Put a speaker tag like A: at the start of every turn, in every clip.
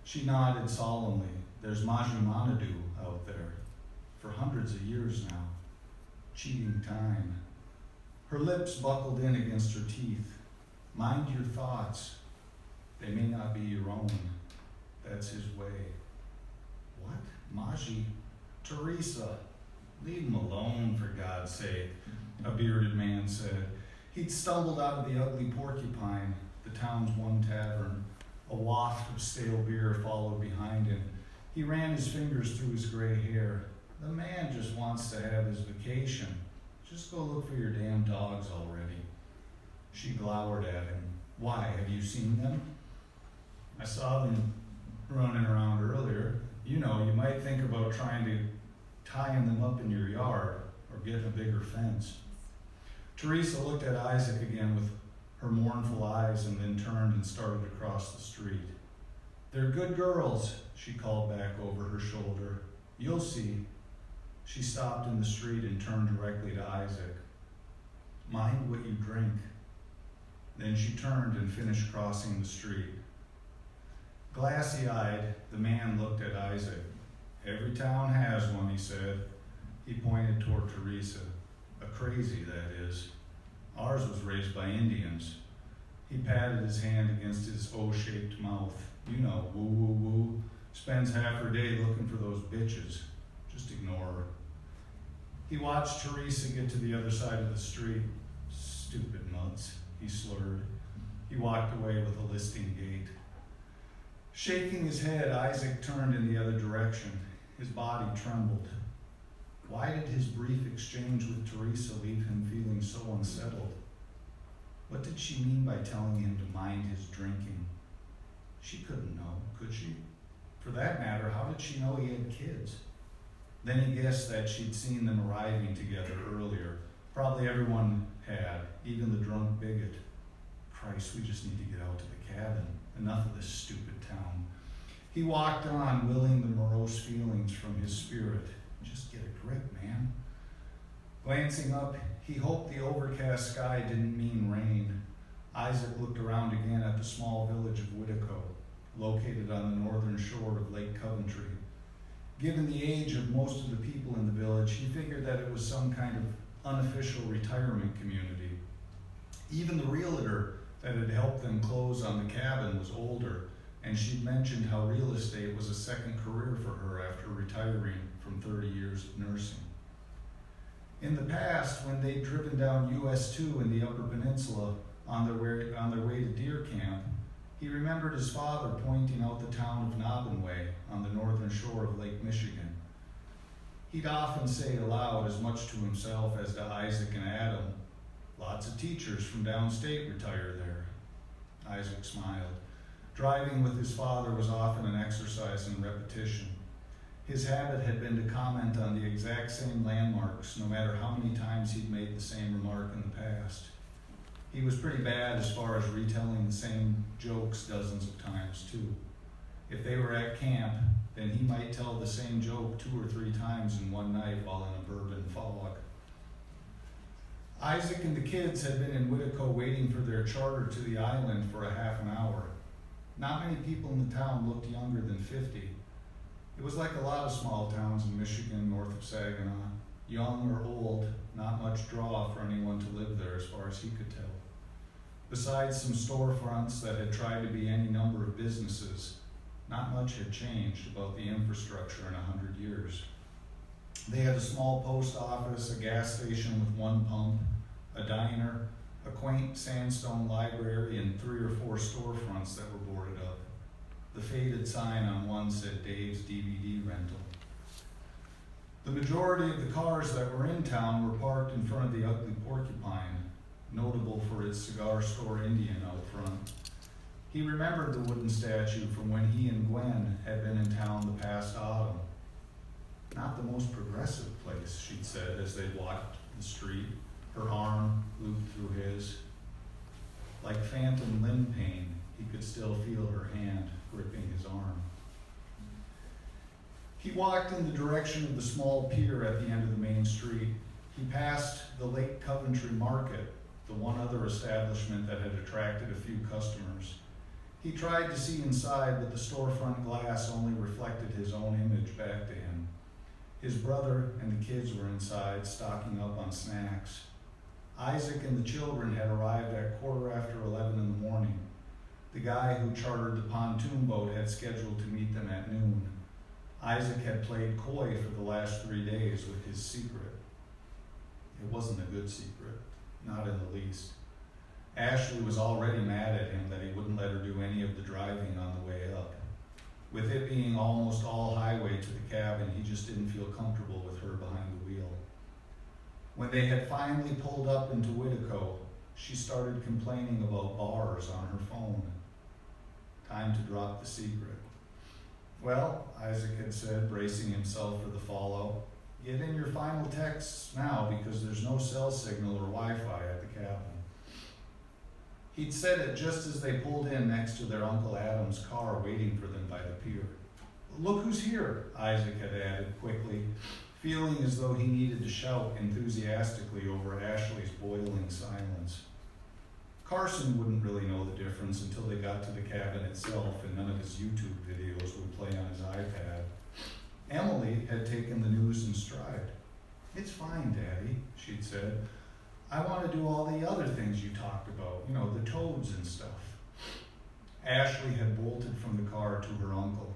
A: She nodded solemnly. There's Majimanadu out there, for hundreds of years now, cheating time. Her lips buckled in against her teeth. Mind your thoughts. They may not be your own. That's his way. What? Maji? Teresa? Leave him alone, for God's sake, a bearded man said. He'd stumbled out of the Ugly Porcupine, the town's one tavern. A waft of stale beer followed behind him. He ran his fingers through his gray hair. The man just wants to have his vacation. Just go look for your damn dogs already. She glowered at him. Why, have you seen them? I saw them running around earlier. You know, you might think about trying to tying them up in your yard or getting a bigger fence. Teresa looked at Isaac again with her mournful eyes and then turned and started across the street. They're good girls, she called back over her shoulder. You'll see. She stopped in the street and turned directly to Isaac. Mind what you drink. Then she turned and finished crossing the street. Glassy-eyed, the man looked at Isaac. Every town has one, he said. He pointed toward Teresa. A crazy, that is. Ours was raised by Indians. He patted his hand against his O-shaped mouth. You know, woo, woo, woo. Spends half her day looking for those bitches. Just ignore her. He watched Teresa get to the other side of the street. Stupid mutts, he slurred. He walked away with a listing gait. Shaking his head, Isaac turned in the other direction. His body trembled. Why did his brief exchange with Teresa leave him feeling so unsettled? What did she mean by telling him to mind his drinking? She couldn't know, could she? For that matter, how did she know he had kids? Then he guessed that she'd seen them arriving together earlier. Probably everyone had, even the drunk bigot. Christ, we just need to get out to the cabin. Enough of this stupid town. He walked on, willing the morose feelings from his spirit. Just get a grip, man. Glancing up, he hoped the overcast sky didn't mean rain. Isaac looked around again at the small village of Whitico, located on the northern shore of Lake Coventry. Given the age of most of the people in the village, he figured that it was some kind of unofficial retirement community. Even the realtor that had helped them close on the cabin was older, and she'd mentioned how real estate was a second career for her after retiring from 30 years of nursing. In the past, when they'd driven down US 2 in the Upper Peninsula on their way to deer camp, he remembered his father pointing out the town of Nobbinway on the northern shore of Lake Michigan. He'd often say aloud, as much to himself as to Isaac and Adam, lots of teachers from downstate retire there. Isaac smiled. Driving with his father was often an exercise in repetition. His habit had been to comment on the exact same landmarks, no matter how many times he'd made the same remark in the past. He was pretty bad as far as retelling the same jokes dozens of times, too. If they were at camp, then he might tell the same joke 2 or 3 times in one night while in a bourbon fog. Isaac and the kids had been in Whitico waiting for their charter to the island for a half an hour. Not many people in the town looked younger than 50. It was like a lot of small towns in Michigan north of Saginaw. Young or old, not much draw for anyone to live there as far as he could tell. Besides some storefronts that had tried to be any number of businesses, not much had changed about the infrastructure in 100 years. They had a small post office, a gas station with 1 pump, a diner, a quaint sandstone library, and 3 or 4 storefronts that were boarded up. The faded sign on one said Dave's DVD rental. The majority of the cars that were in town were parked in front of the Ugly Porcupine, notable for its cigar store Indian out front. He remembered the wooden statue from when he and Gwen had been in town the past autumn. Not the most progressive place, she'd said as they walked the street, her arm looped through his. Like phantom limb pain, he could still feel her hand gripping his arm. He walked in the direction of the small pier at the end of the main street. He passed the Lake Coventry Market, the one other establishment that had attracted a few customers. He tried to see inside, but the storefront glass only reflected his own image back to him. His brother and the kids were inside, stocking up on snacks. Isaac and the children had arrived at 11:15 in the morning. The guy who chartered the pontoon boat had scheduled to meet them at noon. Isaac had played coy for the last 3 days with his secret. It wasn't a good secret, not in the least. Ashley was already mad at him that he wouldn't let her do any of the driving on the way up. With it being almost all highway to the cabin, he just didn't feel comfortable with her behind the wheel. When they had finally pulled up into Whittico, she started complaining about bars on her phone. Time to drop the secret. Well, Isaac had said, bracing himself for the fallout, get in your final texts now because there's no cell signal or Wi-Fi at the cabin. He'd said it just as they pulled in next to their Uncle Adam's car waiting for them by the pier. Look who's here, Isaac had added quickly, feeling as though he needed to shout enthusiastically over Ashley's boiling silence. Carson wouldn't really know the difference until they got to the cabin itself and none of his YouTube videos would play on his iPad. Emily had taken the news in stride. It's fine, Daddy, she'd said. I want to do all the other things you talked about, the toads and stuff. Ashley had bolted from the car to her uncle.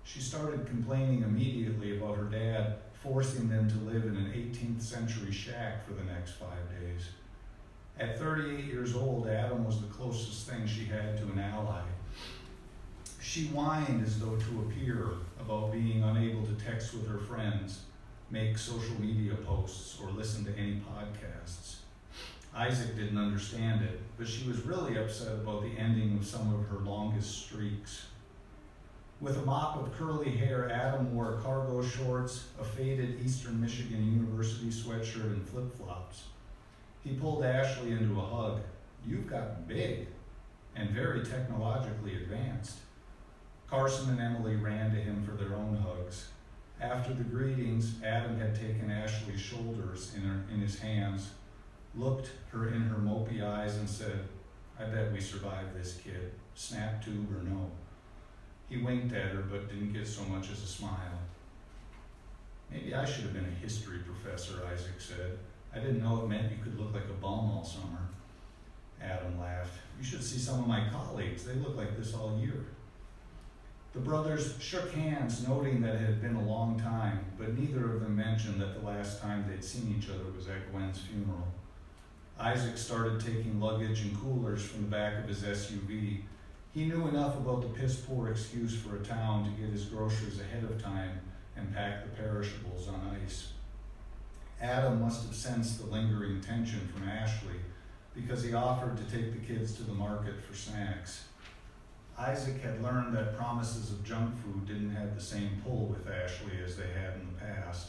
A: She started complaining immediately about her dad forcing them to live in an 18th century shack for the next 5 days. At 38 years old, Adam was the closest thing she had to an ally. She whined as though to appear about being unable to text with her friends, make social media posts, or listen to any podcasts. Isaac didn't understand it, but she was really upset about the ending of some of her longest streaks. With a mop of curly hair, Adam wore cargo shorts, a faded Eastern Michigan University sweatshirt, and flip-flops. He pulled Ashley into a hug. You've gotten big and very technologically advanced. Carson and Emily ran to him for their own hugs. After the greetings, Adam had taken Ashley's shoulders in his hands, looked her in her mopey eyes and said, I bet we survived this, kid, snap tube or no. He winked at her but didn't get so much as a smile. Maybe I should have been a history professor, Isaac said. I didn't know it meant you could look like a bum all summer. Adam laughed. You should see some of my colleagues. They look like this all year. The brothers shook hands, noting that it had been a long time, but neither of them mentioned that the last time they'd seen each other was at Gwen's funeral. Isaac started taking luggage and coolers from the back of his SUV. He knew enough about the piss-poor excuse for a town to get his groceries ahead of time and pack the perishables on ice. Adam must have sensed the lingering tension from Ashley because he offered to take the kids to the market for snacks. Isaac had learned that promises of junk food didn't have the same pull with Ashley as they had in the past.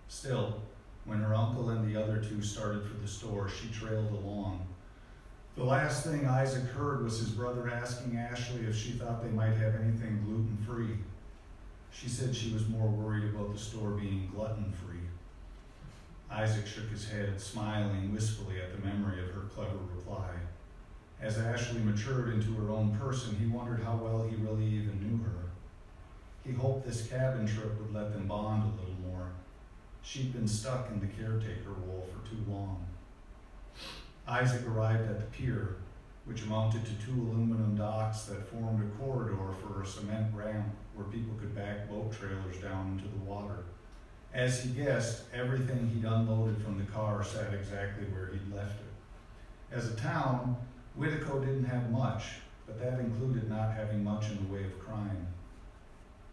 A: Still, when her uncle and the other two started for the store, she trailed along. The last thing Isaac heard was his brother asking Ashley if she thought they might have anything gluten-free. She said she was more worried about the store being glutton-free. Isaac shook his head, smiling wistfully at the memory of her clever reply. As Ashley matured into her own person, he wondered how well he really even knew her. He hoped this cabin trip would let them bond a little more. She'd been stuck in the caretaker role for too long. Isaac arrived at the pier, which amounted to 2 aluminum docks that formed a corridor for a cement ramp where people could back boat trailers down into the water. As he guessed, everything he'd unloaded from the car sat exactly where he'd left it. As a town, Whittico didn't have much, but that included not having much in the way of crime.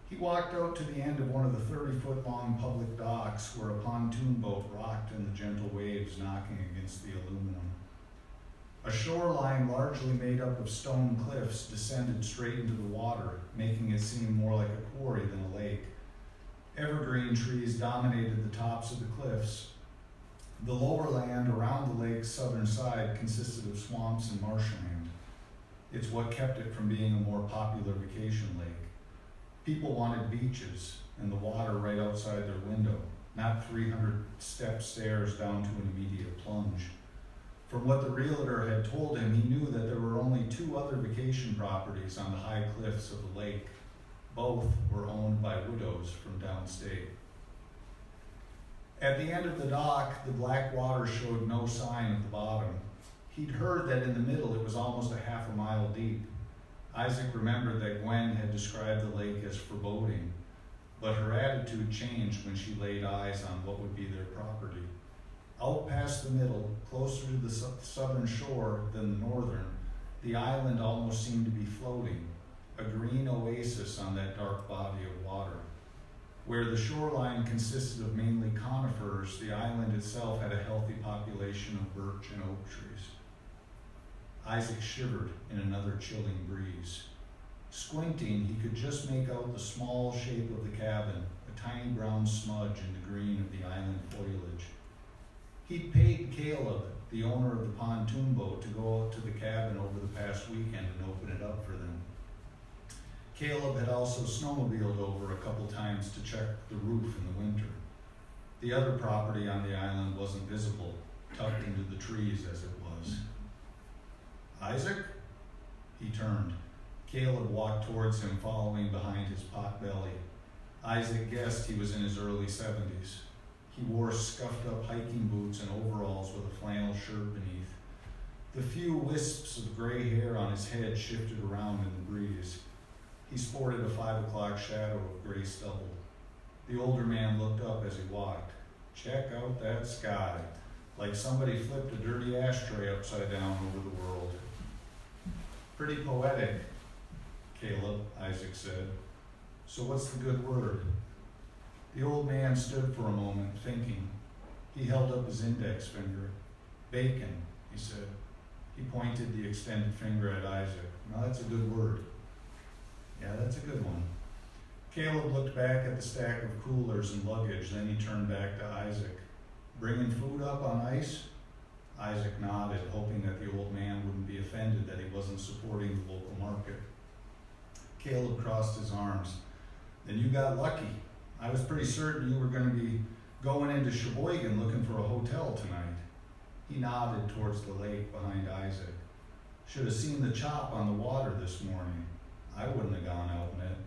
A: He walked out to the end of one of the 30-foot-long public docks where a pontoon boat rocked in the gentle waves knocking against the aluminum. A shoreline largely made up of stone cliffs descended straight into the water, making it seem more like a quarry than a lake. Evergreen trees dominated the tops of the cliffs. The lower land around the lake's southern side consisted of swamps and marshland. It's what kept it from being a more popular vacation lake. People wanted beaches and the water right outside their window, not 300-step stairs down to an immediate plunge. From what the realtor had told him, he knew that there were only 2 other vacation properties on the high cliffs of the lake. Both were owned by widows from downstate. At the end of the dock, the black water showed no sign at the bottom. He'd heard that in the middle it was almost a half a mile deep. Isaac remembered that Gwen had described the lake as foreboding, but her attitude changed when she laid eyes on what would be their property. Out past the middle, closer to the southern shore than the northern, the island almost seemed to be floating, a green oasis on that dark body of water. Where the shoreline consisted of mainly conifers, the island itself had a healthy population of birch and oak trees. Isaac shivered in another chilling breeze. Squinting, he could just make out the small shape of the cabin, a tiny brown smudge in the green of the island foliage. He'd paid Caleb, the owner of the pontoon boat, to go out to the cabin over the past weekend and open it up for them. Caleb had also snowmobiled over a couple times to check the roof in the winter. The other property on the island wasn't visible, tucked into the trees as it was. Isaac? He turned. Caleb walked towards him, following behind his potbelly. Isaac guessed he was in his early 70s. He wore scuffed-up hiking boots and overalls with a flannel shirt beneath. The few wisps of gray hair on his head shifted around in the breeze. He sported a 5 o'clock shadow of gray stubble. The older man looked up as he walked. Check out that sky, like somebody flipped a dirty ashtray upside down over the world. Pretty poetic, Caleb, Isaac said. So what's the good word? The old man stood for a moment, thinking. He held up his index finger. Bacon, he said. He pointed the extended finger at Isaac. Now that's a good word. Yeah, that's a good one. Caleb looked back at the stack of coolers and luggage, then he turned back to Isaac. Bringing food up on ice? Isaac nodded, hoping that the old man wouldn't be offended that he wasn't supporting the local market. Caleb crossed his arms. Then you got lucky. I was pretty certain you were going to be going into Sheboygan looking for a hotel tonight. He nodded towards the lake behind Isaac. Should have seen the chop on the water this morning. I wouldn't have gone out in it.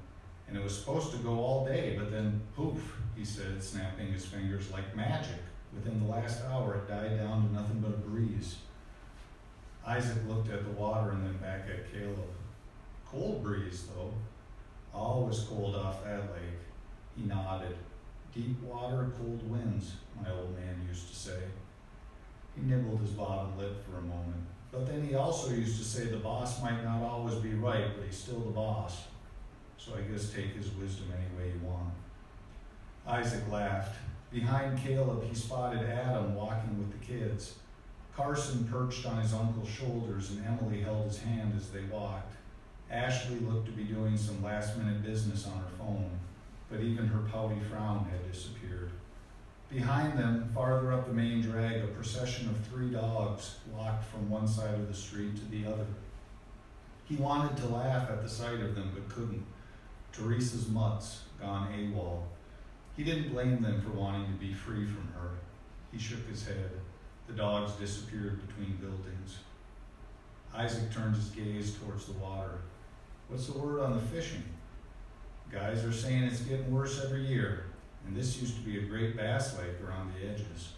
A: And it was supposed to go all day, but then poof, he said, snapping his fingers like magic. Within the last hour, it died down to nothing but a breeze. Isaac looked at the water and then back at Caleb. Cold breeze, though. Always cold off that lake. He nodded. Deep water, cold winds, my old man used to say. He nibbled his bottom lip for a moment. But then he also used to say the boss might not always be right, but he's still the boss. So I guess take his wisdom any way you want. Isaac laughed. Behind Caleb, he spotted Adam walking with the kids. Carson perched on his uncle's shoulders, and Emily held his hand as they walked. Ashley looked to be doing some last-minute business on her phone, but even her pouty frown had disappeared. Behind them, farther up the main drag, a procession of 3 dogs walked from one side of the street to the other. He wanted to laugh at the sight of them, but couldn't. Teresa's mutts, gone AWOL. He didn't blame them for wanting to be free from her. He shook his head. The dogs disappeared between buildings. Isaac turned his gaze towards the water. What's the word on the fishing? Guys are saying it's getting worse every year, and this used to be a great bass lake around the edges.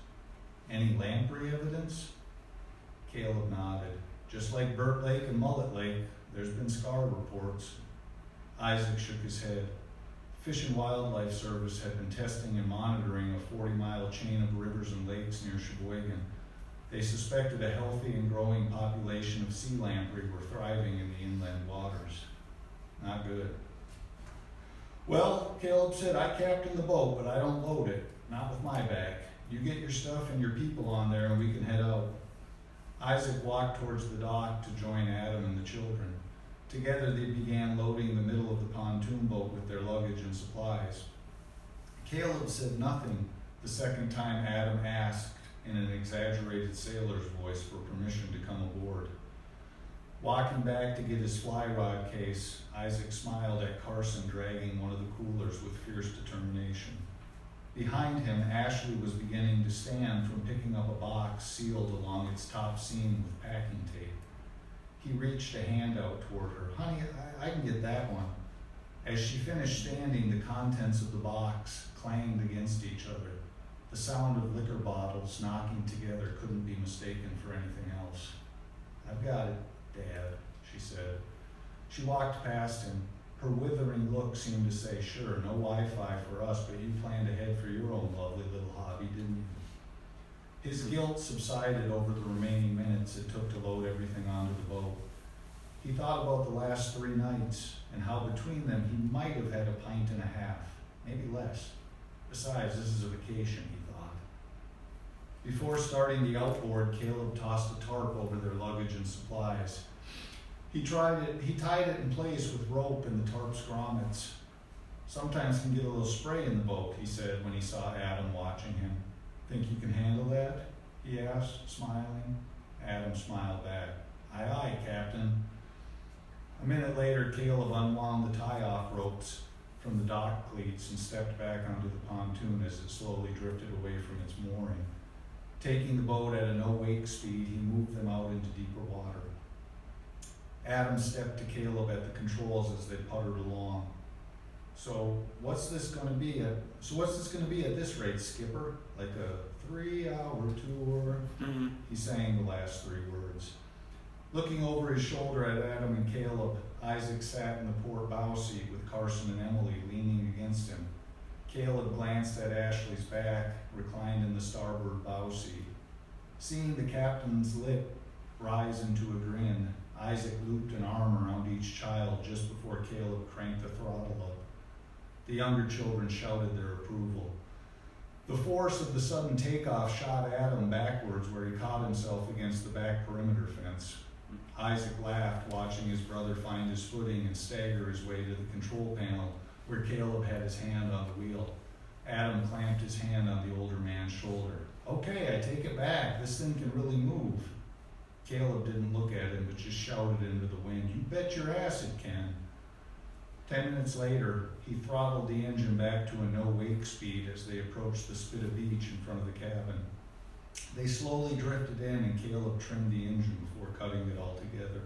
A: Any lamprey evidence? Caleb nodded. Just like Burt Lake and Mullet Lake, there's been scar reports. Isaac shook his head. Fish and Wildlife Service had been testing and monitoring a 40-mile chain of rivers and lakes near Sheboygan. They suspected a healthy and growing population of sea lamprey were thriving in the inland waters. Not good. Well, Caleb said, I captain the boat, but I don't load it. Not with my back. You get your stuff and your people on there and we can head out. Isaac walked towards the dock to join Adam and the children. Together they began loading the middle of the pontoon boat with their luggage and supplies. Caleb said nothing the second time Adam asked in an exaggerated sailor's voice for permission to come aboard. Walking back to get his fly rod case, Isaac smiled at Carson dragging one of the coolers with fierce determination. Behind him, Ashley was beginning to stand from picking up a box sealed along its top seam with packing tape. He reached a hand out toward her. Honey, I can get that one. As she finished standing, the contents of the box clanged against each other. The sound of liquor bottles knocking together couldn't be mistaken for anything else. I've got it, Dad, she said. She walked past him. Her withering look seemed to say, sure, no Wi-Fi for us, but you planned ahead for your own lovely little hobby, didn't you? His guilt subsided over the remaining minutes it took to load everything onto the boat. He thought about the last 3 nights and how between them he might have had a pint and a half, maybe less. Besides, this is a vacation, he thought. Before starting the outboard, Caleb tossed a tarp over their luggage and supplies. He tied it in place with rope in the tarp's grommets. Sometimes can get a little spray in the boat, he said when he saw Adam watching him. Think you can handle that? He asked, smiling. Adam smiled back. Aye, aye, Captain. A minute later, Caleb unwound the tie-off ropes from the dock cleats and stepped back onto the pontoon as it slowly drifted away from its mooring. Taking the boat at a no-wake speed, he moved them out into deeper water. Adam stepped to Caleb at the controls as they puttered along. So what's this going to be at this rate, Skipper? Like a 3-hour tour? Mm-hmm. He sang the last 3 words. Looking over his shoulder at Adam and Caleb, Isaac sat in the port bow seat with Carson and Emily leaning against him. Caleb glanced at Ashley's back, reclined in the starboard bow seat. Seeing the captain's lip rise into a grin, Isaac looped an arm around each child just before Caleb cranked the throttle up. The younger children shouted their approval. The force of the sudden takeoff shot Adam backwards where he caught himself against the back perimeter fence. Isaac laughed, watching his brother find his footing and stagger his way to the control panel where Caleb had his hand on the wheel. Adam clamped his hand on the older man's shoulder. Okay, I take it back. This thing can really move. Caleb didn't look at him, but just shouted into the wind, you bet your ass it can. 10 minutes later, he throttled the engine back to a no-wake speed as they approached the spit of beach in front of the cabin. They slowly drifted in and Caleb trimmed the engine before cutting it all together.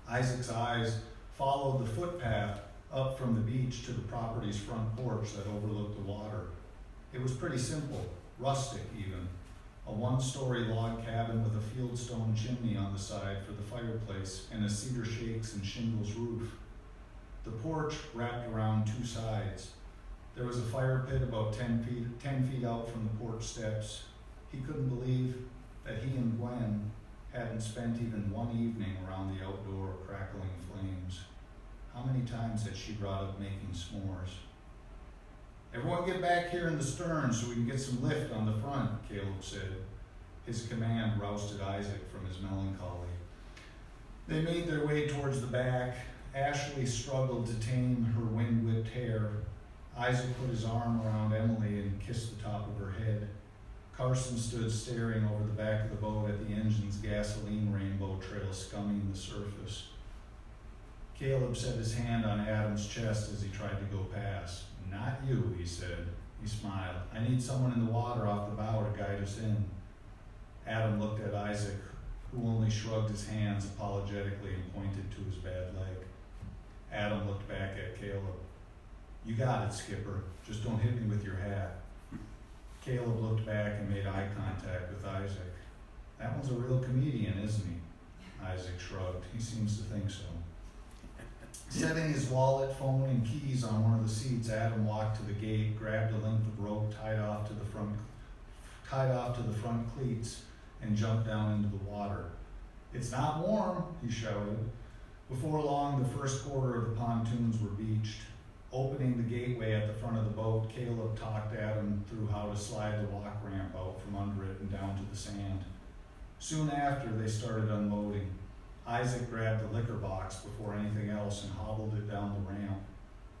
A: Isaac's eyes followed the footpath up from the beach to the property's front porch that overlooked the water. It was pretty simple, rustic even. A 1-story log cabin with a fieldstone chimney on the side for the fireplace and a cedar shakes and shingles roof. The porch wrapped around 2 sides. There was a fire pit about 10 feet out from the porch steps. He couldn't believe that he and Gwen hadn't spent even one evening around the outdoor crackling flames. How many times had she brought up making s'mores? Everyone get back here in the stern so we can get some lift on the front, Caleb said. His command rousted Isaac from his melancholy. They made their way towards the back. Ashley struggled to tame her wind-whipped hair. Isaac put his arm around Emily and kissed the top of her head. Carson stood staring over the back of the boat at the engine's gasoline rainbow trail scumming the surface. Caleb set his hand on Adam's chest as he tried to go past. Not you, he said. He smiled. I need someone in the water off the bow to guide us in. Adam looked at Isaac, who only shrugged his hands apologetically and pointed to his bad leg. Adam looked back at Caleb. You got it, Skipper. Just don't hit me with your hat. Caleb looked back and made eye contact with Isaac. That one's a real comedian, isn't he? Isaac shrugged. He seems to think so. Setting his wallet, phone, and keys on one of the seats, Adam walked to the gate, grabbed a length of rope tied off to the front cleats, and jumped down into the water. It's not warm, he shouted. Before long, the first quarter of the pontoons were beached. Opening the gateway at the front of the boat, Caleb talked Adam through how to slide the walk ramp out from under it and down to the sand. Soon after, they started unloading. Isaac grabbed the liquor box before anything else and hobbled it down the ramp.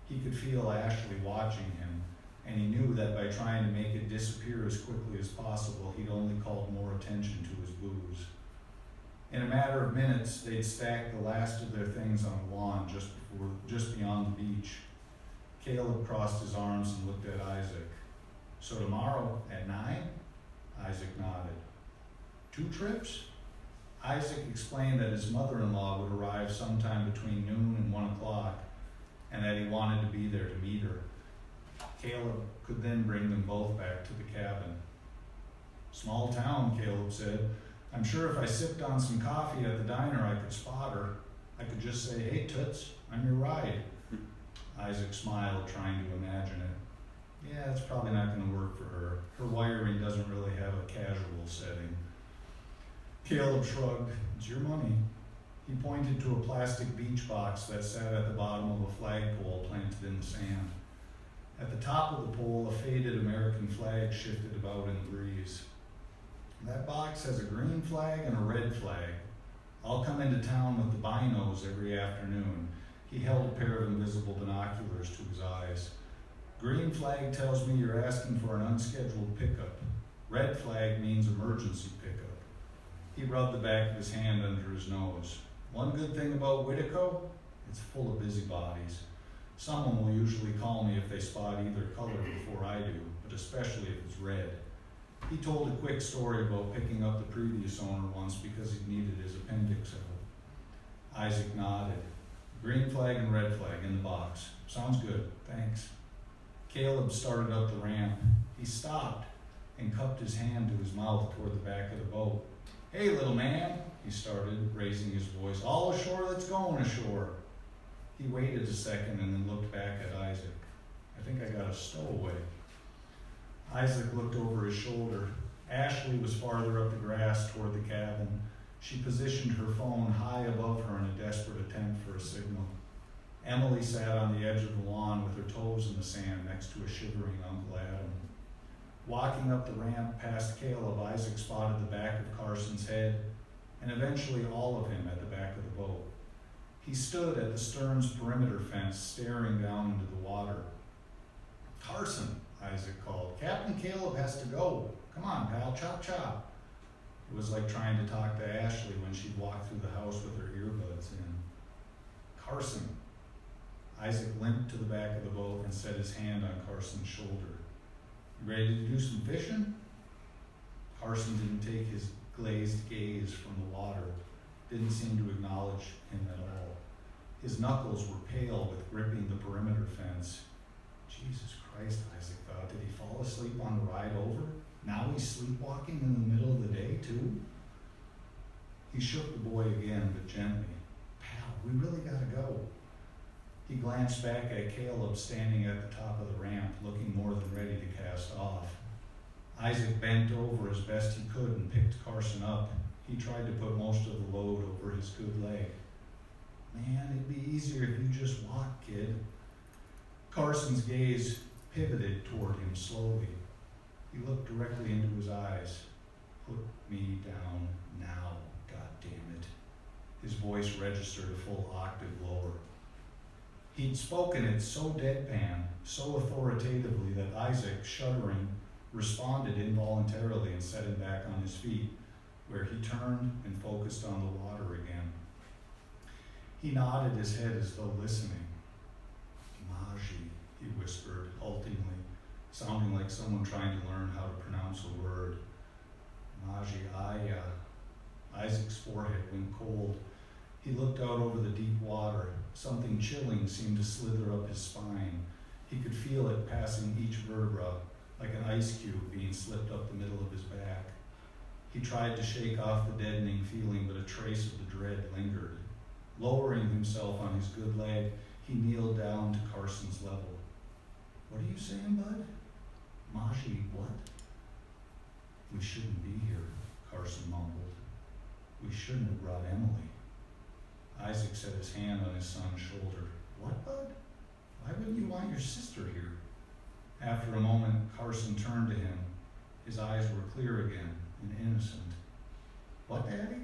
A: He could feel Ashley watching him, and he knew that by trying to make it disappear as quickly as possible, he'd only called more attention to his booze. In a matter of minutes, they'd stacked the last of their things on the lawn just beyond the beach. Caleb crossed his arms and looked at Isaac. So tomorrow at 9? Isaac nodded. 2 trips? Isaac explained that his mother-in-law would arrive sometime between noon and 1 o'clock, and that he wanted to be there to meet her. Caleb could then bring them both back to the cabin. Small town, Caleb said. I'm sure if I sipped on some coffee at the diner, I could spot her. I could just say, hey, Toots, I'm your ride. Isaac smiled, trying to imagine it. Yeah, it's probably not going to work for her. Her wiring doesn't really have a casual setting. Caleb shrugged. It's your money. He pointed to a plastic beach box that sat at the bottom of a flagpole planted in the sand. At the top of the pole, a faded American flag shifted about in the breeze. That box has a green flag and a red flag. I'll come into town with the binos every afternoon. He held a pair of invisible binoculars to his eyes. Green flag tells me you're asking for an unscheduled pickup. Red flag means emergency pickup. He rubbed the back of his hand under his nose. One good thing about Whittico, it's full of busybodies. Someone will usually call me if they spot either color before I do, but especially if it's red. He told a quick story about picking up the previous owner once because he needed his appendix out. Isaac nodded. Green flag and red flag in the box. Sounds good, thanks. Caleb started up the ramp. He stopped and cupped his hand to his mouth toward the back of the boat. Hey, little man, he started, raising his voice. All ashore that's going ashore. He waited a second and then looked back at Isaac. I think I got a stowaway. Isaac looked over his shoulder. Ashley was farther up the grass toward the cabin. She positioned her phone high above her in a desperate attempt for a signal. Emily sat on the edge of the lawn with her toes in the sand next to a shivering Uncle Adam. Walking up the ramp past Caleb, Isaac spotted the back of Carson's head, and eventually all of him at the back of the boat. He stood at the stern's perimeter fence, staring down into the water. Carson, Isaac called. Captain Caleb has to go. Come on, pal, chop chop. It was like trying to talk to Ashley when she'd walked through the house with her earbuds in. Carson. Isaac limped to the back of the boat and set his hand on Carson's shoulder. You ready to do some fishing? Carson didn't take his glazed gaze from the water, didn't seem to acknowledge him at all. His knuckles were pale with gripping the perimeter fence. Jesus Christ, Isaac thought, did he fall asleep on the ride over? Now he's sleepwalking in the middle of the day, too? He shook the boy again, but gently. Pal, we really gotta go. He glanced back at Caleb standing at the top of the ramp, looking more than ready to cast off. Isaac bent over as best he could and picked Carson up. He tried to put most of the load over his good leg. Man, it'd be easier if you just walked, kid. Carson's gaze pivoted toward him slowly. He looked directly into his eyes. Put me down now, goddammit. His voice registered a full octave lower. He'd spoken it so deadpan, so authoritatively that Isaac, shuddering, responded involuntarily and set him back on his feet, where he turned and focused on the water again. He nodded his head as though listening. Maji, he whispered, haltingly, sounding like someone trying to learn how to pronounce a word. Maji, Isaac's forehead went cold. He looked out over the deep water. Something chilling seemed to slither up his spine. He could feel it passing each vertebra, like an ice cube being slipped up the middle of his back. He tried to shake off the deadening feeling, but a trace of the dread lingered. Lowering himself on his good leg, he kneeled down to Carson's level. What are you saying, bud? Maji, what? We shouldn't be here, Carson mumbled. We shouldn't have brought Emily. Isaac set his hand on his son's shoulder. What, bud? Why wouldn't you want your sister here? After a moment, Carson turned to him. His eyes were clear again and innocent. What, Daddy?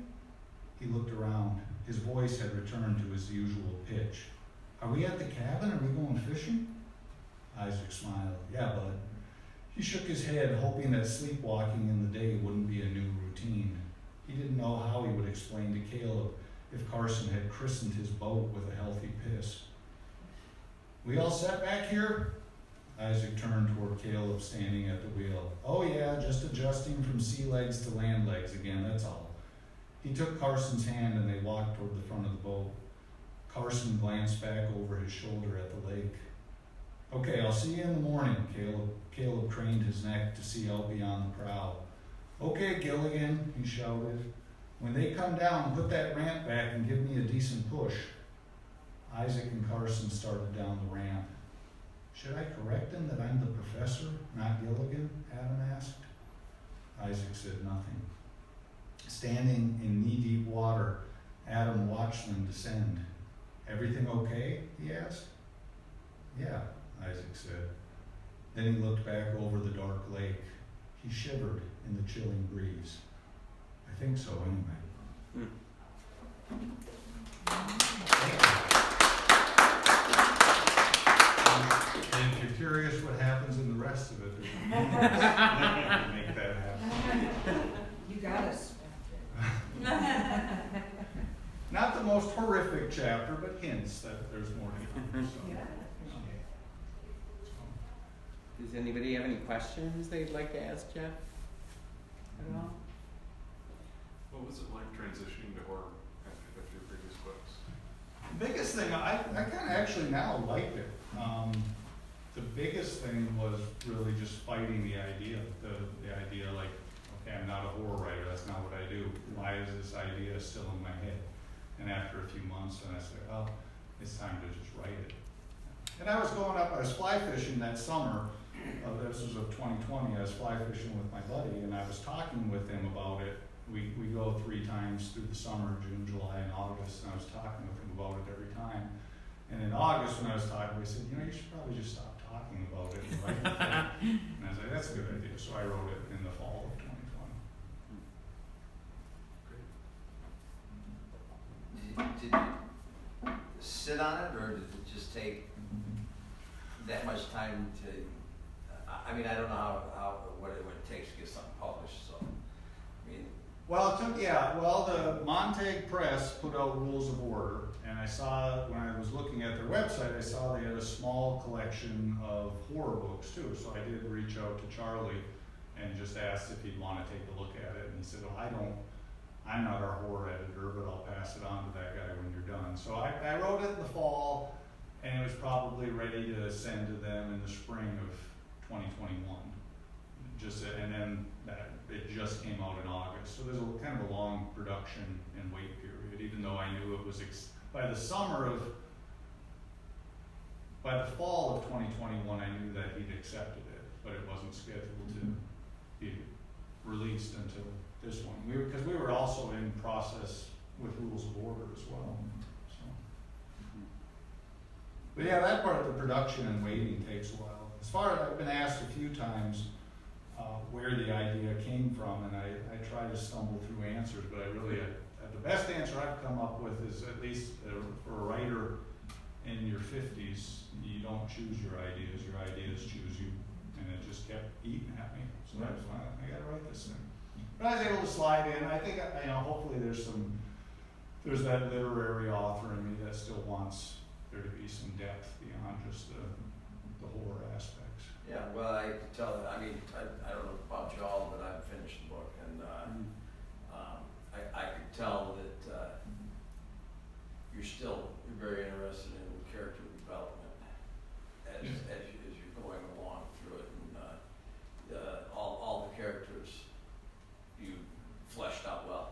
A: He looked around. His voice had returned to his usual pitch. Are we at the cabin? Are we going fishing? Isaac smiled. Yeah, bud. He shook his head, hoping that sleepwalking in the day wouldn't be a new routine. He didn't know how he would explain to Caleb if Carson had christened his boat with a healthy piss. We all set back here? Isaac turned toward Caleb standing at the wheel. Oh yeah, just adjusting from sea legs to land legs again, that's all. He took Carson's hand and they walked toward the front of the boat. Carson glanced back over his shoulder at the lake. Okay, I'll see you in the morning, Caleb craned his neck to see out beyond the prow. Okay, Gilligan, he shouted. When they come down, put that ramp back and give me a decent push. Isaac and Carson started down the ramp. Should I correct him that I'm the professor, not Gilligan? Adam asked. Isaac said nothing. Standing in knee-deep water, Adam watched them descend. Everything okay? He asked. Yeah, Isaac said. Then he looked back over the dark lake. He shivered in the chilling breeze. I think so, anyway. And if you're curious what happens in the rest of it, there's a to make that happen.
B: You got us.
A: Not the most horrific chapter, but hints that there's more to come. So.
B: Yeah.
C: Does anybody have any questions they'd like to ask Jeff at all?
D: What was it like transitioning to horror after your previous books?
A: The biggest thing, I kind of actually now like it. The biggest thing was really just fighting the idea, the idea like, okay, I'm not a horror writer, that's not what I do. Why is this idea still in my head? And after a few months, and I said, oh, it's time to just write it. And I was fly fishing that summer, this was of 2020, I was fly fishing with my buddy, and I was talking with him about it. We go 3 times through the summer, June, July, and August, and I was talking with him about it every time. And in August, when I was talking, we said, you should probably just stop talking about it and write it. And I was like, that's a good idea. So I wrote it in the fall of 2020.
E: Did you sit on it, or did it just take that much time to? I mean, I don't know what it takes to get something published. So, I mean.
A: Well, the Montague Press put out Rules of Order, and I saw, when I was looking at their website, I saw they had a small collection of horror books too, so I did reach out to Charlie and just asked if he'd want to take a look at it, and he said, I'm not our horror editor, but I'll pass it on to that guy when you're done. So I wrote it in the fall, and it was probably ready to send to them in the spring of 2021. And then it just came out in August. So there's kind of a long production and wait period, even though I knew it was by the fall of 2021, I knew that he'd accepted it, but it wasn't scheduled to be released until this one. Because we were also in process with Rules of Order as well. So. But yeah, that part of the production and waiting takes a while. As far as I've been asked a few times where the idea came from, and I try to stumble through answers, but the best answer I've come up with is, at least for a writer in your 50s, you don't choose your ideas choose you, and it just kept eating at me. So I was like, I gotta write this thing. But I was able to slide in. I think, hopefully there's that literary author in me that still wants there to be some depth beyond just the horror aspects.
E: Yeah, well, I could tell that. I mean, I don't know about y'all, but I've finished the book, and I could tell that you're very interested in character development as you're going along through it, and all the characters you fleshed out well.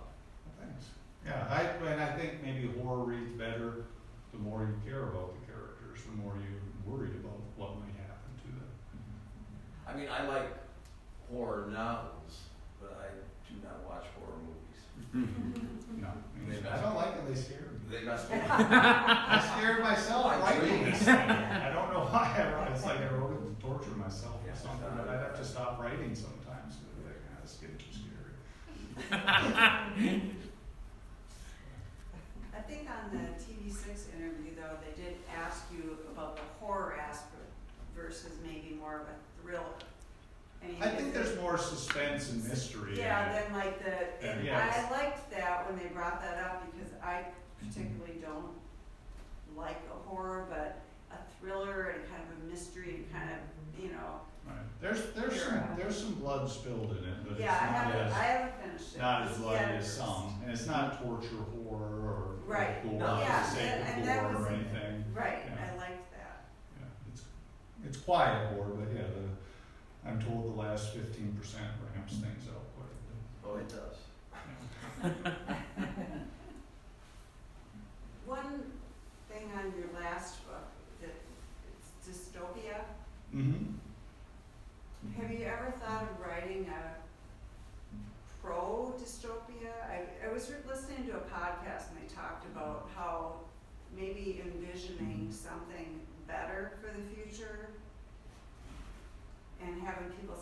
A: Thanks. Yeah, I think maybe horror reads better the more you care about the characters, the more you're worried about what might happen to them.
E: I mean, I like horror novels, but I do not watch horror movies.
A: No, I don't like it. They scare me.
E: They must be.
A: I scared myself writing this thing. I don't know why I wrote it. It's like I wrote it to torture myself or something, but I'd have to stop writing sometimes because that kind of skit too scary.
B: I think on the TV6 interview, though, they did ask you about the horror aspect versus maybe more of a thriller.
A: I think there's more suspense and mystery.
B: Yeah, than like and
A: yes.
B: I liked that when they brought that up because I particularly don't like a horror, but a thriller thriller and kind of a mystery and kind of, you know.
A: Right. There's some blood spilled in it, but it's
B: Yeah, I
A: not
B: haven't finished it.
A: not as bloody
B: Yeah,
A: as some, and it's not torture horror or
B: Right.
A: gore
E: No.
A: for
B: Yeah,
A: the sake
B: and
A: of
B: that
A: gore
B: was-
A: or anything.
B: Right,
A: Yeah.
B: I liked that.
A: Yeah, it's quiet horror, but yeah, I'm told the last 15% ramps things up quite a bit.
E: Oh, it does.
B: One thing on your last book, that it's dystopia.
A: Mm-hmm.
B: Have you ever thought of writing a pro-dystopia? I was listening to a podcast and they talked about how maybe envisioning something better for the future and having people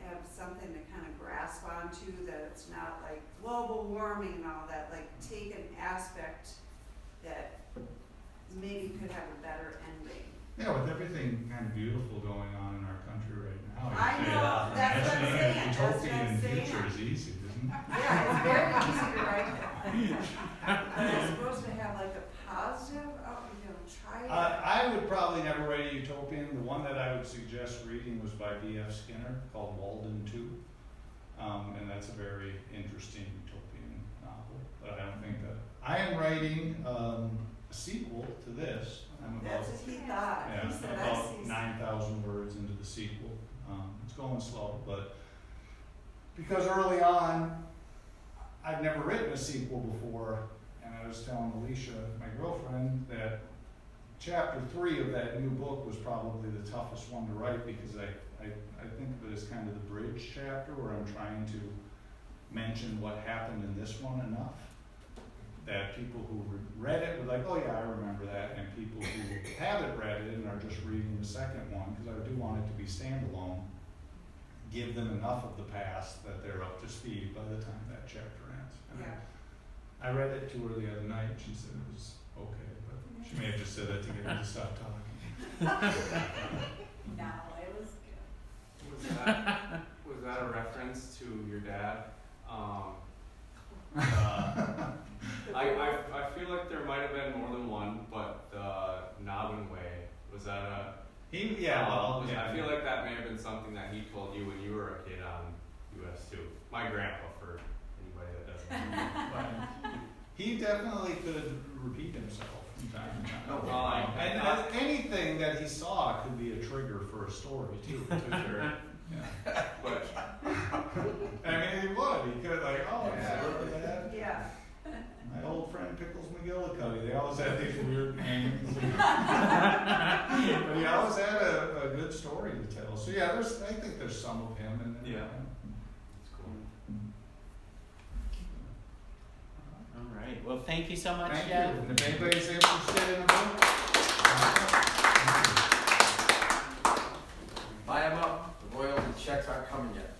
B: have something to kind of grasp onto, that it's not like global warming and all that, like take an aspect that maybe could have a better ending.
A: Yeah, with everything kind of beautiful going on in our country right now.
B: I know, that's what I'm saying, that's what I'm
A: Utopian
B: saying.
A: future is easy, isn't it?
B: Yeah, it's very easy to write that. But it's supposed to have like a positive, try it.
A: I would probably never write a utopian. The one that I would suggest reading was by B.F. Skinner called Walden 2. And that's a very interesting utopian novel. But I don't think that. I am writing a sequel to this. I'm about,
B: That's what he thought.
A: yeah,
B: He said, I
A: about
B: see.
A: 9,000 words into the sequel. It's going slow, but because early on, I've never written a sequel before, and I was telling Alicia, my girlfriend, that chapter 3 of that new book was probably the toughest one to write, because I think of it as kind of the bridge chapter where I'm trying to mention what happened in this one enough that people who read it were like, oh yeah, I remember that, and people who haven't read it and are just reading the second one, because I do want it to be standalone, give them enough of the past that they're up to speed by the time that chapter ends. And
B: Yeah.
A: I read it to her the other night, she said it was okay, but she may have just said that to get me to stop talking.
B: No, it was good.
D: Was that a reference to your dad? I feel like there might have been more than one, but the Nobbin Way, was that a... I feel like that may have been something that he told you when you were a kid on US 2. My grandpa, for anybody that doesn't know.
A: But he definitely could repeat himself from time to time.
D: Oh, well,
A: and anything that he saw could be a trigger for a story too.
D: Sure.
A: Yeah.
D: But
A: I mean, he would. He could like, oh yeah, remember that?
B: Yeah.
A: My old friend Pickles McGillicuddy. They always had these weird names. But he always had a good story to tell. So yeah, I think there's some of him in there.
D: Yeah. it's cool.
C: All right. Well, thank you so much,
A: Thank
C: Jeff.
A: you. And if anybody's interested in the book,
E: Buy them up. The royalty checks aren't coming yet.